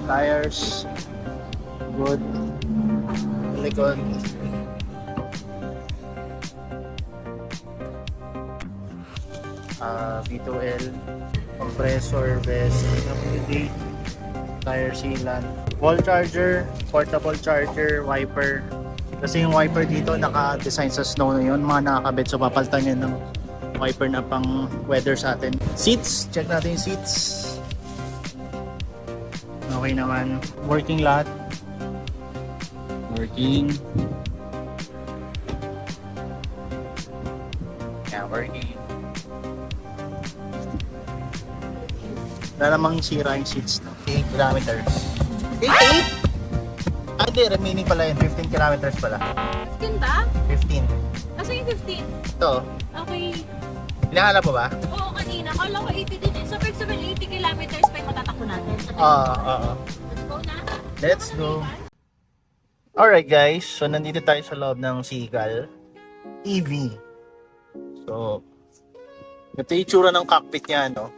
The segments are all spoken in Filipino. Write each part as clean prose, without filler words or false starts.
Tires. Good. Likod. V2L. Compressor vest. WD. Tire sealant. Wall charger. Portable charger. Wiper. Kasi yung wiper dito naka-design sa snow na yun. Mga nakakabit. So papalitan yun ng wiper na pang weather sa atin. Seats. Check natin yung seats. Okay naman. Working lahat. Working. Yeah, working. Wala namang sira yung seats, no? 8 kilometers. 8? Ah, hindi. Remaining pala yun. 15 kilometers pala. 15 ba? 15. Asa yung 15? Ito. Okay. Hinahanap mo ba? Oo, kanina. Kala ko 80 din yun. So, first of all, 80 kilometers pa yung matatakbo natin. Oo. Let's go na. Let's go. Alright guys, so nandito tayo sa loob ng Seagull EV. So, ito yung itsura ng cockpit niya, no?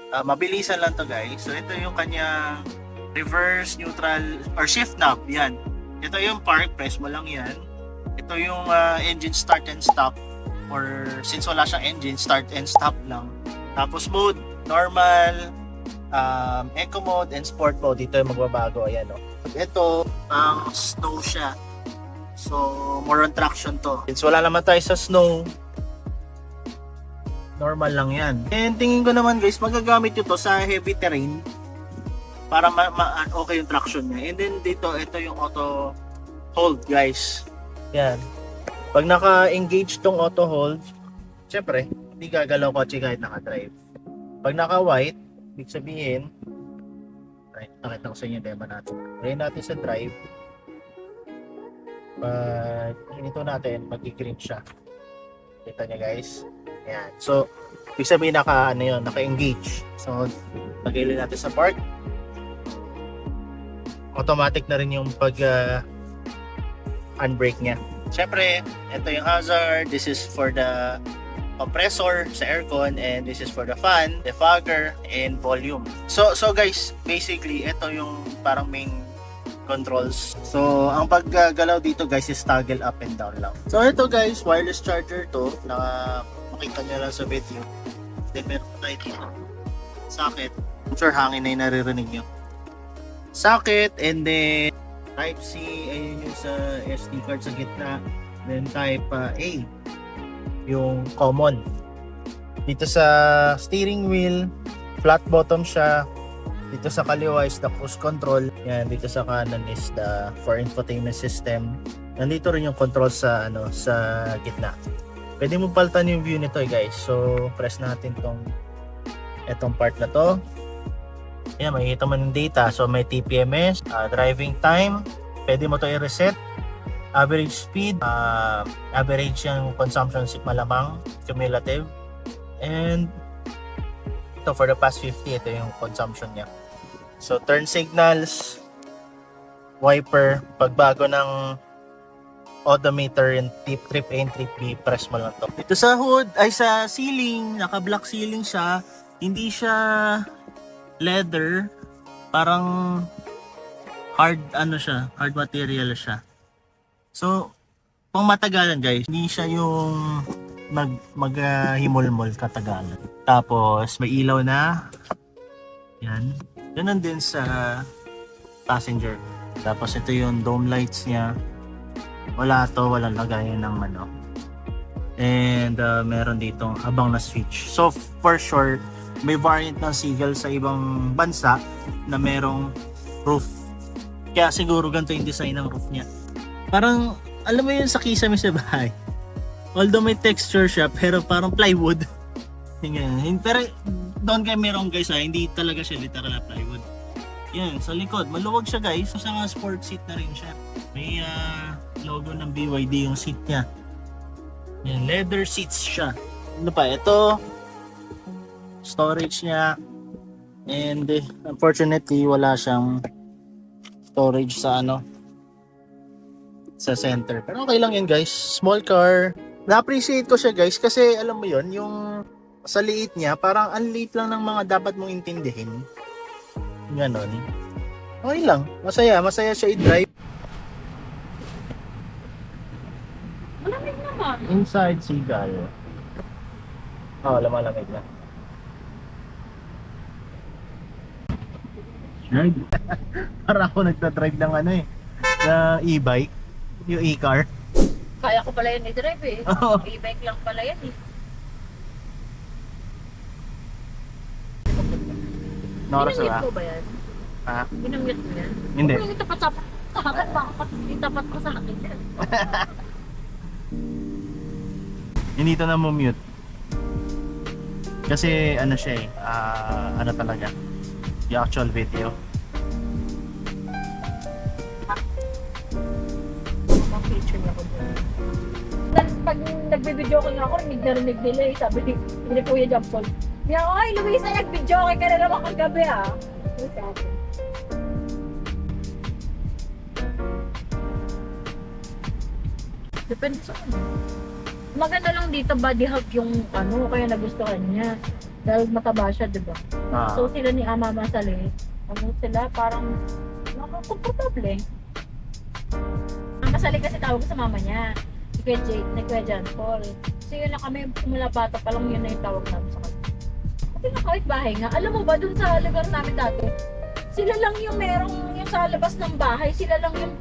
Mabilisan lang to guys. So, ito yung kanyang reverse, neutral, or shift knob. Yan. Ito yung park, press mo lang yan. Ito yung engine start and stop. Or since wala siyang engine, start and stop lang. Tapos mode, normal, eco mode, and sport mode. Dito yung magbabago. Ayan, no? Ito, ang snow siya. So, more on traction to. Since wala naman tayo sa snow, normal lang yan. And tingin ko naman guys, magagamit nyo to sa heavy terrain para okay yung traction niya. And then dito, ito yung auto hold guys. Yan. Pag naka-engage tong auto hold, syempre, hindi gagalaw kotse kahit naka-drive. Pag naka-white, ibig sabihin, right, nakita ko sa inyo yung demo natin. Try natin sa drive. Pag hinito natin, mag-green siya. Kita niya guys. Ayan. So, ibig sabihin naka-engage. So, pag-ilin natin sa park. Automatic na rin yung pag-unbrake niya. Siyempre, ito yung hazard. This is for the compressor sa aircon, and this is for the fan, defogger, and volume. So guys, basically, ito yung parang main controls. So, ang paggalaw dito guys is toggle up and down lang. So, ito guys, wireless charger to. Makita nyo lang sa video. Then, meron tayo dito. Socket. I'm sure hangin na yung naririnig nyo. Socket, and then Type-C, ayun yung sa SD card sa gitna. Then Type A, yung common. Dito sa steering wheel, flat bottom siya. Dito sa kaliwa is the cruise control. Yan, dito sa kanan is the for infotainment system. Nandito rin yung control sa sa gitna. Pwede mo palitan yung view nito guys. So, press natin etong part na to. Yan, makikita mo ng data. So, may TPMS, driving time. Pwede mo to i-reset. Average speed, average yung consumption malamang, cumulative. And ito for the past 50, ito yung consumption niya. So, turn signals, wiper, pagbago ng odometer and trip A and trip B, press mo lang to. Dito sa hood, ay sa ceiling, naka-black ceiling siya. Hindi siya leather, parang hard hard material siya. So, pang matagalan guys, hindi siya yung maghimol-mol katagalan. Tapos may ilaw na. Yan. Ganun din sa passenger. Tapos ito yung dome lights niya. Walang lagayan ng And meron ditong abang na switch. So for sure, may variant ng Seagull sa ibang bansa na merong roof. Kaya siguro ganito yung design ng roof niya. Parang, alam mo yun sa kisame sa bahay. Although may texture siya, pero parang plywood. Pero doon kayo meron guys hindi talaga siya literal na plywood. Yan, sa likod, maluwag siya guys. So, sa sport seat na rin siya. May logo ng BYD yung seat niya. Yan, leather seats siya. Ano pa, ito storage niya, and unfortunately wala siyang storage sa sa center, pero okay lang yan guys. Small car, na-appreciate ko siya guys kasi alam mo yon, yung sa liit niya parang ang liit lang ng mga dapat mong intindihin, ganon. Okay lang. Masaya siya i-drive. Malamig naman. Inside Seagull. Oh, lumalamig na. Drive. Para ako nagta-drive ng ano eh. Na e-bike. Yung e-car. Kaya ko pala yan i-drive eh. Oo. E-bike lang pala yan eh. Noras Ginamit ba? ko ba yan? Ha? Ginamit mo yan? Hindi. Kung yung tapat sa tapat, baka itapat ko sa akin yan. Hindi ito na mute. Kasi ano siya eh. Ano talaga. Yung actual video. Mga picture niya ko dyan. Pag nagbibideo ko nga ako, rinig nila eh. Sabi ni Kuya Jampol. Niya, ay Luisa, nagbideo ka na naman kagabi ah. Sabi sa akin. Depende sa ano. Maganda lang dito body hug yung ano, kaya nagustuhan niya. Dahil mataba siya, di ba? So sila ni Ama Masali, ano sila, parang komportable. Ang Masali kasi tawag ko sa mama niya, ni Kuya Jake, ni Kuya John Paul. So yun na kami, simula bata pa lang yun na yung tawag namin sa kanya. Kasi nakawit bahay nga, alam mo ba dun sa lugar namin dati, sila lang yung merong, yung sa labas ng bahay, sila lang yung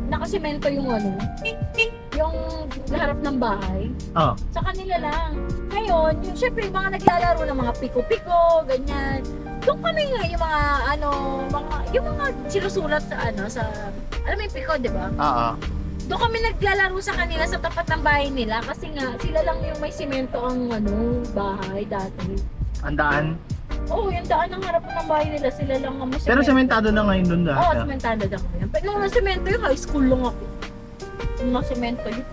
nakasimento yung ano, yung harap ng bahay. Oh. Sa kanila lang. Ngayon, yung syempre yung mga naglalaro ng mga piko-piko, ganyan. Doon kami nga yung mga ano, yung mga sinusulat sa ano, sa, alam mo yung piko, di ba? Oo. Doon kami naglalaro sa kanila sa tapat ng bahay nila kasi nga sila lang yung may simento ang ano, bahay dati. Ang daan. Oo, yung daan ng harap ng bahay nila, sila lang ang may Pero sementado na ngayon doon Oo, dahil. sementado na kami. Pero nung nasemento yung high school lang ako. Nung nasemento yun.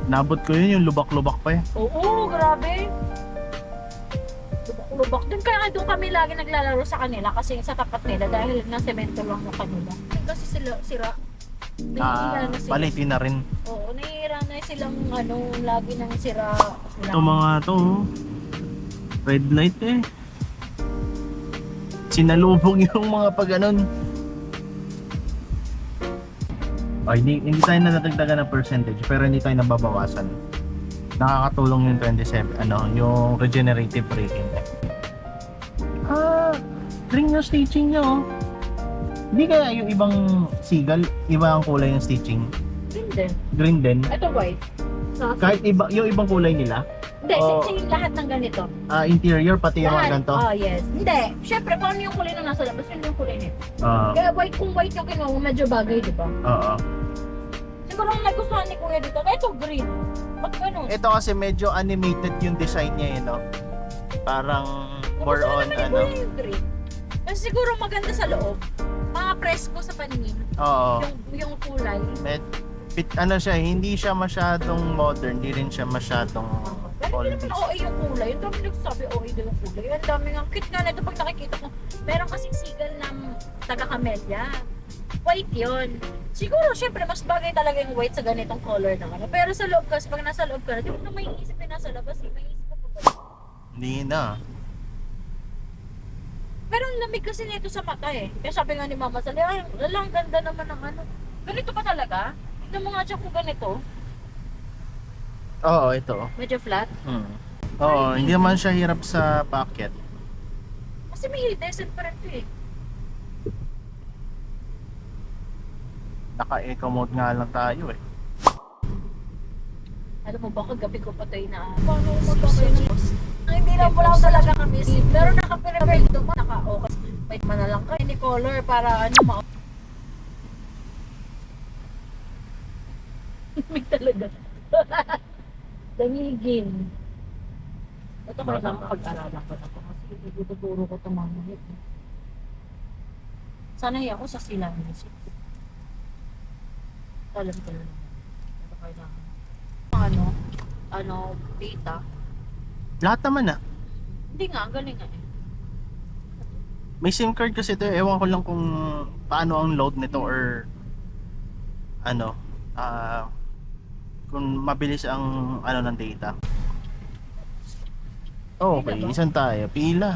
Nabot ko yun, yung lubak-lubak pa eh. Oo, grabe. Lubak din. Kaya doon kami lagi naglalaro sa kanila kasi sa tapat nila dahil na semento lang yung kanila. Kasi sila, sira. Nahihira na sila. Palitin na rin. Oo, nahihira na silang ano, lagi nang sira. Sila. Ito mga to, oh. Red light eh. Sinalubong yung mga pag-anon. Ay, hindi tayo nadadagdagan ng percentage pero hindi tayo nababawasan. Nakakatulong yung 27, yung regenerative braking. Green yung stitching niya oh. Hindi kaya yung ibang Seagull, iba ang kulay ng stitching. Green din. Green din. Ito white. So, Kahit iba, yung ibang kulay nila, hindi, Oh. sing lahat ng ganito. interior pati yung mga Lahat. ganito. Oh, yes. Hindi. Syempre, kung ano yung kulay na nasa labas, yun yung kulay nito. Oo. Kaya white, kung white yung kinuha, medyo bagay, di ba? Oo. Siguro ang nagustuhan ni Kuya dito, ito green. Ba't ganun? Ito kasi medyo animated yung design niya eh, no? Parang more Nagustuhan on naman ni ano. Kuya yung green. Kasi siguro maganda sa loob. Mga presko sa paningin. Oo. Yung kulay. Ano siya, hindi siya masyadong modern, hindi rin siya masyadong Pero hindi oldies. naman OA yung kulay. Yung dami nagsasabi OA daw yung kulay. Ang dami nga. Cute nga na ito pag nakikita ko. Meron kasing Seagull ng taga-camellia. White yun. Siguro, syempre, mas bagay talaga yung white sa ganitong color naman. Pero sa loob kasi, pag nasa loob ka na, di mo na may isip na nasa labas. May isip ka pa ba? Hindi na. Pero ang lamig kasi nito sa mata eh. Kaya sabi nga ni Mama Sally, ay, lalang ganda naman ng ano. Ganito ba talaga? Tignan mo nga dyan kung ganito. Oo, ito. Medyo flat. Oo, hindi naman siya hirap sa paakyat. Kasi may descent pa rin ito eh. Naka-eco mode nga lang tayo eh. Alam mo ba, kagabi ko patay na. Paano magkakay na? Hindi na wala talaga kami. Pero naka-prepared ito pa. Naka-okay. Wait man na lang kayo ni color para ano ma... May talaga. Damigin. Ito kailangan pag-aralan ko na po. Kasi ituturo ko ito mamaya. Sanay ako sa sila music. Alam ko na naman. Ito kailangan. Beta. Lahat naman ah. Hindi nga, galing nga eh. May SIM card kasi ito, ewan ko lang kung paano ang load nito or ano, kung mabilis ang ano ng data. Okay, Pila ba? isan tayo. Pila.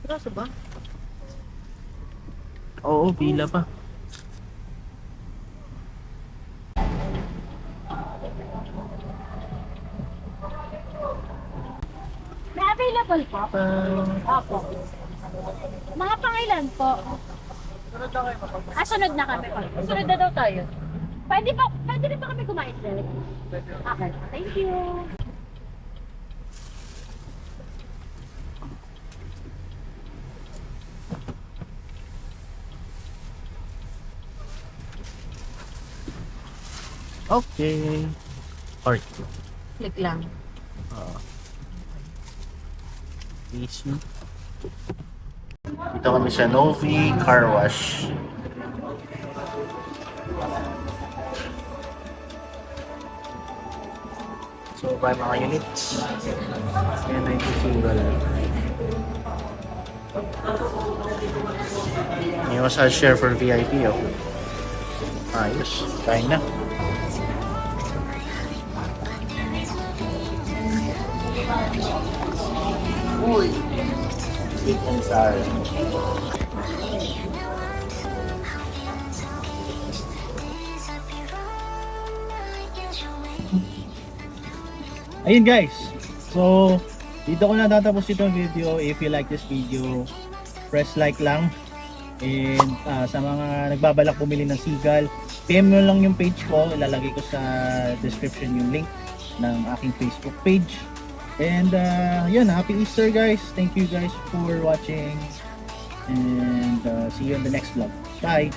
Seryoso ba? Oo, pila pa. May available po? Opo. Mga pangilan po? Sunod na kami po. Sunod na daw tayo. Pwede rin pa kami kumain din? Okay, thank you. Okay. Alright. Click lang. Easy. Dito kami sa Novi Car Wash. So, by mga units. Yan na yung single. May massage share for VIP, oh. Ayos. Kain na. Uy! Sweet and sour. Ayun guys. So, dito ko na tatapos itong video. If you like this video, press like lang. And sa mga nagbabalak bumili ng Seagull, PM nyo lang yung page ko. Ilalagay ko sa description yung link ng aking Facebook page. And yun, happy Easter guys. Thank you guys for watching. And see you in the next vlog. Bye!